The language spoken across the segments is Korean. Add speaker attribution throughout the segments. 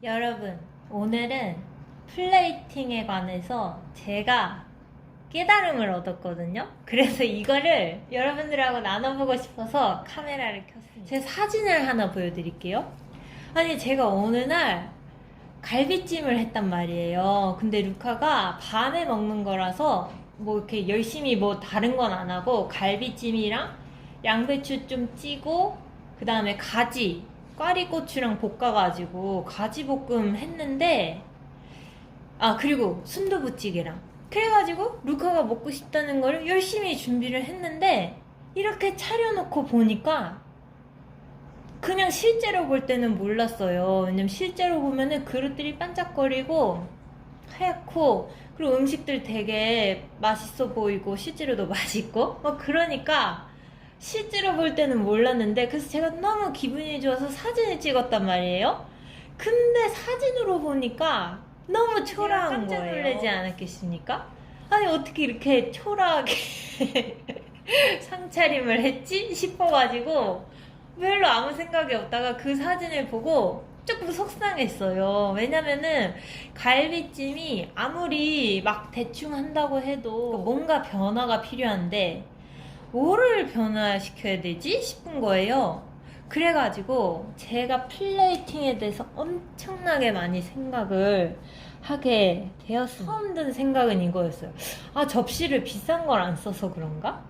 Speaker 1: 여러분, 오늘은 플레이팅에 관해서 제가 깨달음을 얻었거든요. 그래서 이거를 여러분들하고 나눠보고 싶어서 카메라를 켰습니다. 제 사진을 하나 보여드릴게요. 아니, 제가 어느 날 갈비찜을 했단 말이에요. 근데 루카가 밤에 먹는 거라서 뭐 이렇게 열심히 뭐 다른 건 안 하고 갈비찜이랑 양배추 좀 찌고 그 다음에 가지 꽈리고추랑 볶아가지고 가지볶음 했는데, 아 그리고 순두부찌개랑 그래가지고 루카가 먹고 싶다는 거를 열심히 준비를 했는데, 이렇게 차려놓고 보니까 그냥 실제로 볼 때는 몰랐어요. 왜냐면 실제로 보면은 그릇들이 반짝거리고 하얗고, 그리고 음식들 되게 맛있어 보이고 실제로도 맛있고 그러니까 실제로 볼 때는 몰랐는데, 그래서 제가 너무 기분이 좋아서 사진을 찍었단 말이에요. 근데 사진으로 보니까 너무 초라한 거예요. 깜짝 놀라지 않았겠습니까? 아니 어떻게 이렇게 초라하게 상차림을 했지 싶어가지고 별로 아무 생각이 없다가 그 사진을 보고 조금 속상했어요. 왜냐면은 갈비찜이 아무리 막 대충 한다고 해도 뭔가 변화가 필요한데 뭐를 변화시켜야 되지 싶은 거예요. 그래가지고 제가 플레이팅에 대해서 엄청나게 많이 생각을 하게 되었습니다. 처음 든 생각은 이거였어요. 아, 접시를 비싼 걸 안 써서 그런가?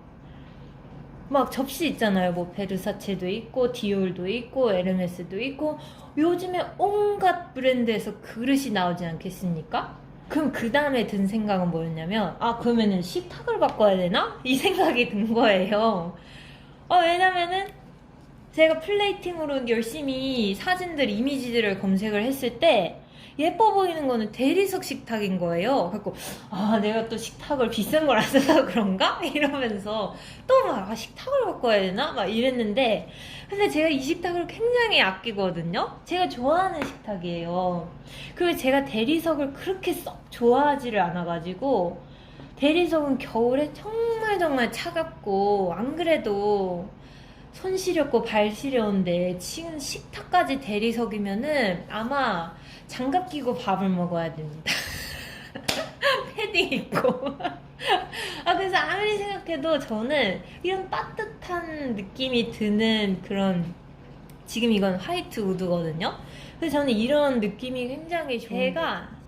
Speaker 1: 막 접시 있잖아요. 뭐 베르사체도 있고 디올도 있고 에르메스도 있고 요즘에 온갖 브랜드에서 그릇이 나오지 않겠습니까? 그럼 그 다음에 든 생각은 뭐였냐면, 아 그러면은 식탁을 바꿔야 되나? 이 생각이 든 거예요. 왜냐면은 제가 플레이팅으로 열심히 사진들, 이미지들을 검색을 했을 때 예뻐 보이는 거는 대리석 식탁인 거예요. 그래서 내가 또 식탁을 비싼 걸 안 써서 그런가? 이러면서 또 막 식탁을 바꿔야 되나? 막 이랬는데, 근데 제가 이 식탁을 굉장히 아끼거든요. 제가 좋아하는 식탁이에요. 그리고 제가 대리석을 그렇게 썩 좋아하지를 않아가지고, 대리석은 겨울에 정말 차갑고 안 그래도 손 시렵고 발 시려운데 지금 식탁까지 대리석이면은 아마 장갑 끼고 밥을 먹어야 됩니다. 패딩 입고. 그래서 아무리 생각해도 저는 이런 따뜻한 느낌이 드는 그런, 지금 이건 화이트 우드거든요. 그래서 저는 이런 느낌이 굉장히 좋은데, 제가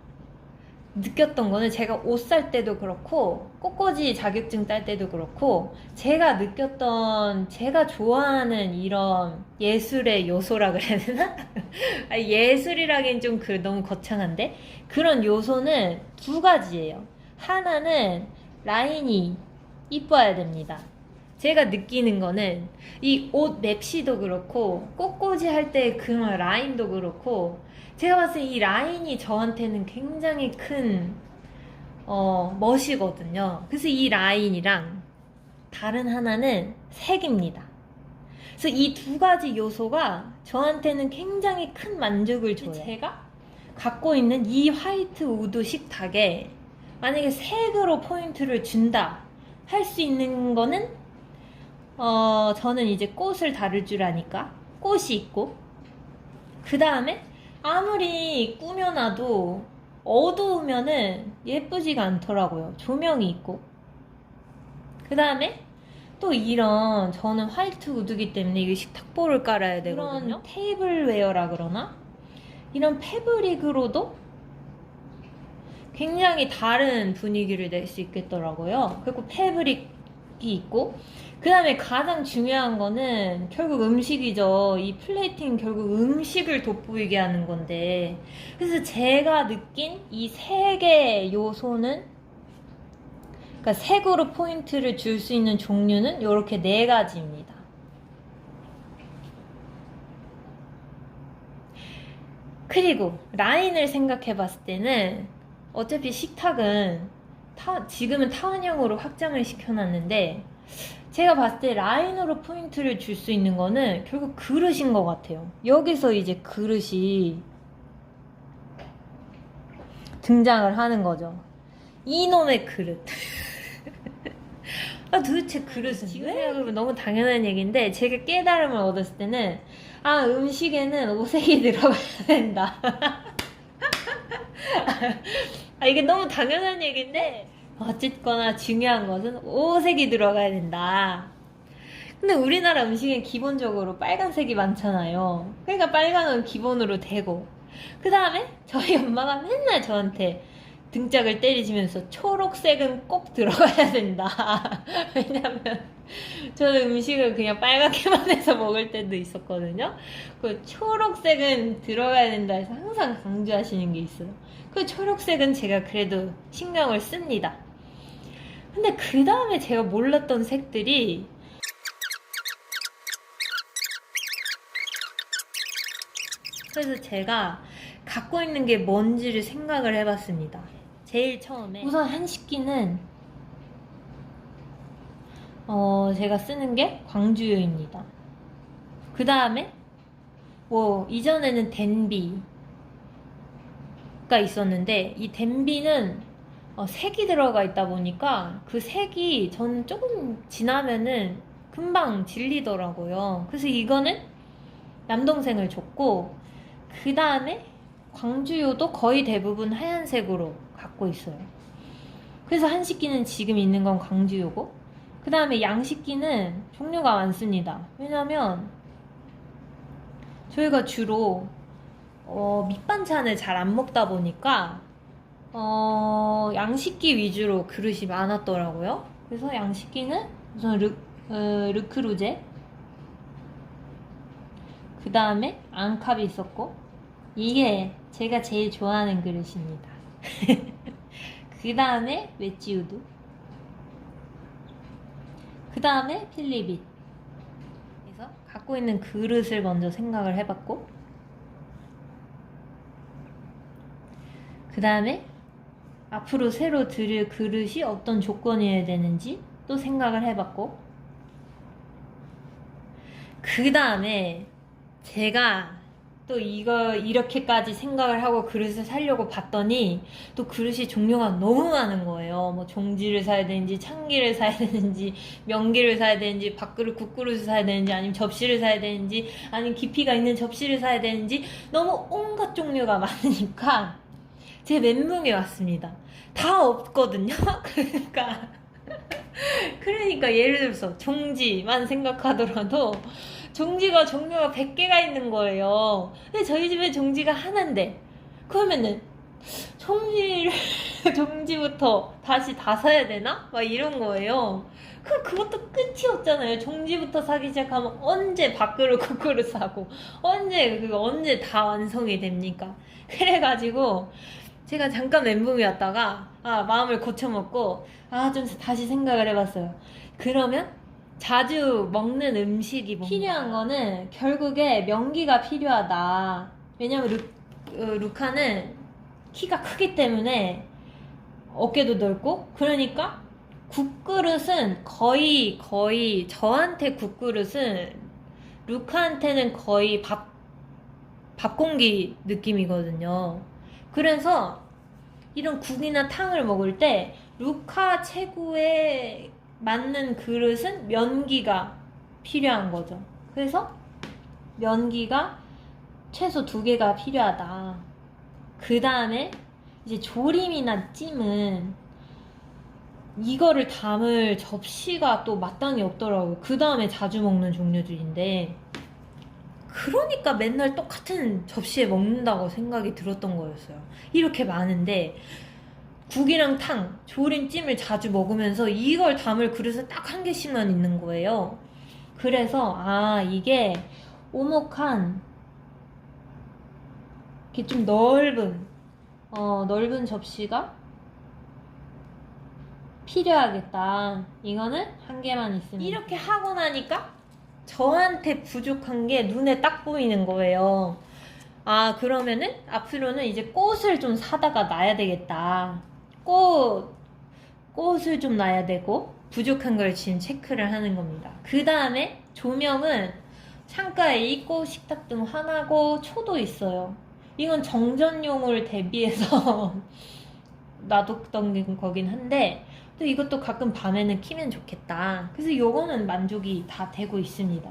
Speaker 1: 느꼈던 거는, 제가 옷 살 때도 그렇고 꽃꽂이 자격증 딸 때도 그렇고 제가 느꼈던, 제가 좋아하는 이런 예술의 요소라 그래야 되나? 예술이라기엔 좀 너무 거창한데, 그런 요소는 두 가지예요. 하나는 라인이 이뻐야 됩니다. 제가 느끼는 거는 이 옷 맵시도 그렇고 꽃꽂이 할 때 그런 라인도 그렇고, 제가 봤을 때 이 라인이 저한테는 굉장히 큰 멋이거든요. 그래서 이 라인이랑 다른 하나는 색입니다. 그래서 이 두 가지 요소가 저한테는 굉장히 큰 만족을 줘요. 제가 갖고 있는 이 화이트 우드 식탁에 만약에 색으로 포인트를 준다 할 수 있는 거는, 저는 이제 꽃을 다룰 줄 아니까 꽃이 있고, 그 다음에 아무리 꾸며놔도 어두우면은 예쁘지가 않더라고요. 조명이 있고, 그 다음에 또 이런, 저는 화이트 우드기 때문에 이게 식탁보를 깔아야 되거든요. 이런 테이블웨어라 그러나? 이런 패브릭으로도 굉장히 다른 분위기를 낼 수 있겠더라고요. 그리고 패브릭이 있고, 그 다음에 가장 중요한 거는 결국 음식이죠. 이 플레이팅 결국 음식을 돋보이게 하는 건데, 그래서 제가 느낀 이 세 개의 요소는, 그러니까 색으로 포인트를 줄 수 있는 종류는 이렇게 네 가지입니다. 그리고 라인을 생각해 봤을 때는 어차피 식탁은 지금은 타원형으로 확장을 시켜놨는데, 제가 봤을 때 라인으로 포인트를 줄 수 있는 거는 결국 그릇인 것 같아요. 여기서 이제 그릇이 등장을 하는 거죠. 이놈의 그릇. 도대체 그릇은 지금 생각해보면 너무 당연한 얘기인데, 제가 깨달음을 얻었을 때는, 음식에는 오색이 들어가야 된다. 이게 너무 당연한 얘기인데 어쨌거나 중요한 것은 오색이 들어가야 된다. 근데 우리나라 음식엔 기본적으로 빨간색이 많잖아요. 그러니까 빨간은 기본으로 되고, 그 다음에 저희 엄마가 맨날 저한테 등짝을 때리시면서 초록색은 꼭 들어가야 된다. 왜냐면 저는 음식을 그냥 빨갛게만 해서 먹을 때도 있었거든요. 그 초록색은 들어가야 된다 해서 항상 강조하시는 게 있어요. 그 초록색은 제가 그래도 신경을 씁니다. 근데 그 다음에 제가 몰랐던 색들이, 그래서 제가 갖고 있는 게 뭔지를 생각을 해봤습니다. 제일 처음에 우선 한식기는 제가 쓰는 게 광주유입니다. 그 다음에 뭐 이전에는 덴비가 있었는데, 이 덴비는 색이 들어가 있다 보니까 그 색이 저는 조금 지나면은 금방 질리더라고요. 그래서 이거는 남동생을 줬고, 그 다음에 광주유도 거의 대부분 하얀색으로 갖고 있어요. 그래서 한식기는 지금 있는 건 광주유고, 그 다음에 양식기는 종류가 많습니다. 왜냐면 저희가 주로 밑반찬을 잘 안 먹다 보니까 양식기 위주로 그릇이 많았더라고요. 그래서 양식기는 우선 르크루제, 그 다음에 앙캅이 있었고, 이게 제가 제일 좋아하는 그릇입니다. 그 다음에 웨찌우드, 그 다음에 필리빗. 그래서 갖고 있는 그릇을 먼저 생각을 해봤고, 그 다음에 앞으로 새로 들일 그릇이 어떤 조건이어야 되는지 또 생각을 해봤고, 그 다음에 제가 또 이거 이렇게까지 생각을 하고 그릇을 사려고 봤더니 또 그릇이 종류가 너무 많은 거예요. 뭐 종지를 사야 되는지, 참기를 사야 되는지, 명기를 사야 되는지, 밥그릇, 국그릇을 사야 되는지, 아니면 접시를 사야 되는지, 아니면 깊이가 있는 접시를 사야 되는지, 너무 온갖 종류가 많으니까 제 멘붕에 왔습니다. 다 없거든요. 그러니까 예를 들어서 종지만 생각하더라도 종지가 종류가 100개가 있는 거예요. 근데 저희 집에 종지가 하나인데, 그러면은 종지부터 다시 다 사야 되나? 막 이런 거예요. 그것도 끝이 없잖아요. 종지부터 사기 시작하면 언제 밥그릇 국그릇 사고, 언제 다 완성이 됩니까? 그래가지고 제가 잠깐 멘붕이 왔다가 마음을 고쳐먹고 좀 다시 생각을 해봤어요. 그러면 자주 먹는 음식이 필요한 거는 결국에 명기가 필요하다. 왜냐면 루카는 키가 크기 때문에 어깨도 넓고, 그러니까 국그릇은 거의 저한테 국그릇은 루카한테는 거의 밥공기 느낌이거든요. 그래서 이런 국이나 탕을 먹을 때 루카 체구에 맞는 그릇은 면기가 필요한 거죠. 그래서 면기가 최소 2개가 필요하다. 그 다음에 이제 조림이나 찜은 이거를 담을 접시가 또 마땅히 없더라고요. 그 다음에 자주 먹는 종류들인데, 그러니까 맨날 똑같은 접시에 먹는다고 생각이 들었던 거였어요. 이렇게 많은데 국이랑 탕, 조림찜을 자주 먹으면서 이걸 담을 그릇은 딱 1개씩만 있는 거예요. 그래서 이게 오목한, 이렇게 좀 넓은 접시가 필요하겠다. 이거는 1개만 있으면. 이렇게 하고 나니까 저한테 부족한 게 눈에 딱 보이는 거예요. 그러면은 앞으로는 이제 꽃을 좀 사다가 놔야 되겠다. 꽃을 좀 놔야 되고, 부족한 걸 지금 체크를 하는 겁니다. 그 다음에 조명은 창가에 있고, 식탁등 하나고, 초도 있어요. 이건 정전용을 대비해서 놔뒀던 거긴 한데, 또 이것도 가끔 밤에는 키면 좋겠다. 그래서 요거는 만족이 다 되고 있습니다.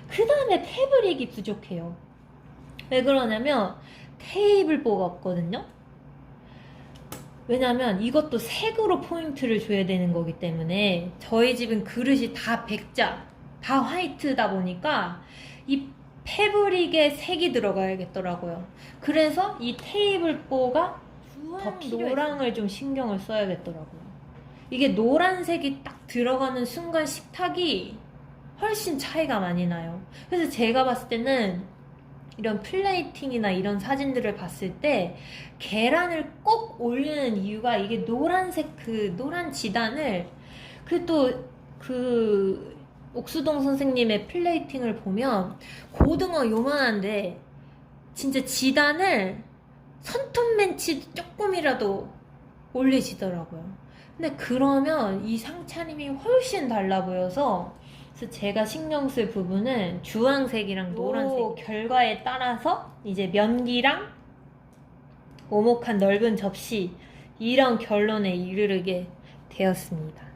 Speaker 1: 그 다음에 패브릭이 부족해요. 왜 그러냐면 테이블보가 없거든요. 왜냐면 이것도 색으로 포인트를 줘야 되는 거기 때문에 저희 집은 그릇이 다 백자, 다 화이트다 보니까 이 패브릭에 색이 들어가야겠더라고요. 그래서 이 테이블보가 더 노랑을 좀 신경을 써야겠더라고요. 이게 노란색이 딱 들어가는 순간 식탁이 훨씬 차이가 많이 나요. 그래서 제가 봤을 때는 이런 플레이팅이나 이런 사진들을 봤을 때 계란을 꼭 올리는 이유가 이게 노란색 그 노란 지단을 그 옥수동 선생님의 플레이팅을 보면 고등어 요만한데 진짜 지단을 손톱맨치 조금이라도 올리시더라고요. 근데 그러면 이 상차림이 훨씬 달라 보여서 그래서 제가 신경 쓸 부분은 주황색이랑 노란색 결과에 따라서 이제 면기랑 오목한 넓은 접시 이런 결론에 이르게 되었습니다.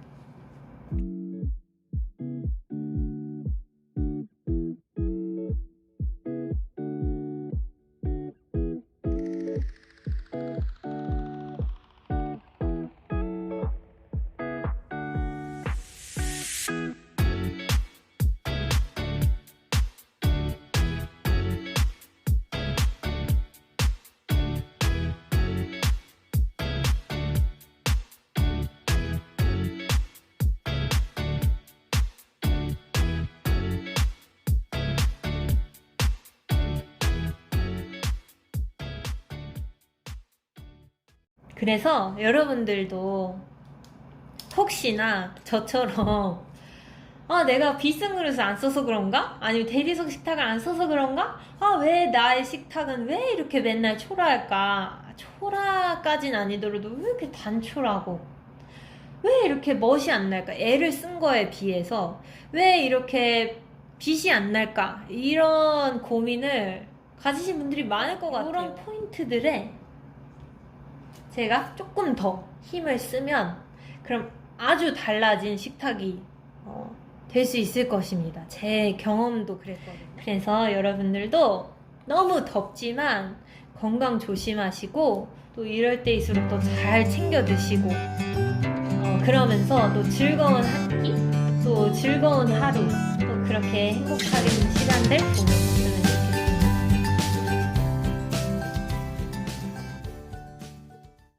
Speaker 1: 그래서 여러분들도 혹시나 저처럼 내가 비싼 그릇을 안 써서 그런가? 아니면 대리석 식탁을 안 써서 그런가? 왜 나의 식탁은 왜 이렇게 맨날 초라할까? 초라까진 아니더라도 왜 이렇게 단초라고? 왜 이렇게 멋이 안 날까? 애를 쓴 거에 비해서 왜 이렇게 빛이 안 날까? 이런 고민을 가지신 분들이 많을 것 같아요. 이런 포인트들에 제가 조금 더 힘을 쓰면 그럼 아주 달라진 식탁이 될 수 있을 것입니다. 제 경험도 그랬거든요. 그래서 여러분들도 너무 덥지만 건강 조심하시고 또 이럴 때일수록 더 잘 챙겨 드시고 그러면서 또 즐거운 한 끼, 또 즐거운 하루, 또 그렇게 행복하게 시간들 보내세요.